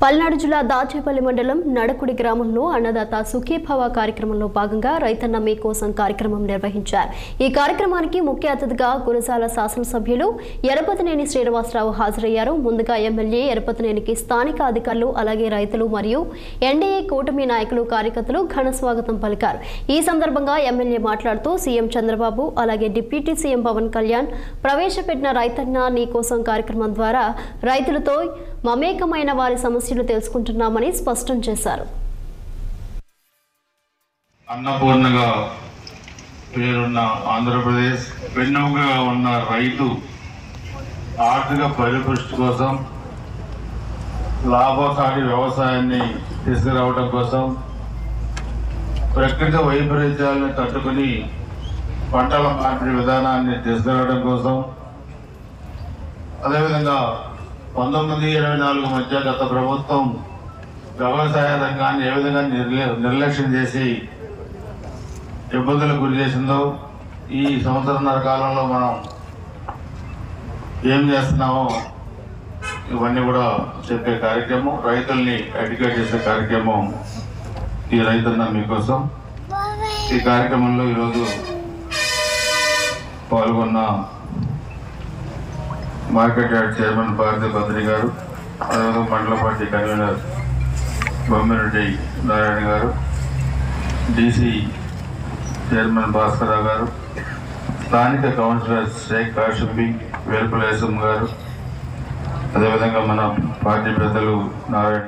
పల్నాడు జిల్లా దాచేపల్లి మండలం నడకుడి గ్రామంలో అన్నదాత సుఖీభవ కార్యక్రమంలో భాగంగా రైతన్న మీకోసం కార్యక్రమం నిర్వహించారు। ఈ కార్యక్రమానికి ముఖ్య అతిథిగా గురజాల శాసనసభ్యులు ఎరపతినేని శ్రీనివాసరావు హాజరయ్యారు। ముందుగా ఎమ్మెల్యే ఎరపతినేనికి స్థానిక అధికారులు అలాగే రైతులు మరియు ఎన్డీఏ కూటమి నాయకులు కార్యకర్తలు ఘన స్వాగతం పలికారు। ఈ సందర్భంగా ఎమ్మెల్యే మాట్లాడుతూ సీఎం చంద్రబాబు అలాగే డిప్యూటీ సీఎం పవన్ కళ్యాణ్ ప్రవేశపెట్టిన రైతన్న నీకోసం కార్యక్రమం ద్వారా రైతులతో మమేకమైన వారి సమస్యలు తెలుసుకుంటున్నామని స్పష్టం చేశారు। అన్నపూర్ణగా పేరున్న ఆంధ్రప్రదేశ్ వెన్నెముకగా ఉన్న రైతు ఆర్థిక పరిపుష్టి కోసం లాభసాటి వ్యవసాయాన్ని తీసుకురావడం కోసం ప్రకృతి వైపరీత్యాలను తట్టుకుని పంటల మార్పిడి విధానాన్ని తీసుకురావడం కోసం అదేవిధంగా 1924 మధ్య గత ప్రభుత్వం వ్యవసాయ రంగాన్ని ఏ విధంగా నిర్లక్ష్యం చేసి ఇబ్బందులకు గురి చేసిందో ఈ సంవత్సరంన్నర కాలంలో మనం ఏం చేస్తున్నామో ఇవన్నీ కూడా చెప్పే కార్యక్రమం, రైతుల్ని ఎడ్యుకేట్ చేసే కార్యక్రమం ఈ రైతన్న మీకోసం। ఈ కార్యక్రమంలో ఈరోజు పాల్గొన్న market yard chairman Bharati Bhadri గారు, అదేవిధంగా మండల పార్టీ కన్వీనర్ బొమ్మిరెడ్డి నారాయణ గారు, డీసీ చైర్మన్ భాస్కరరావు గారు, స్థానిక కౌన్సిలర్ షేక్ కాషింబి వేల్పులేశం గారు, అదేవిధంగా మన పార్టీ పెద్దలు నారాయణ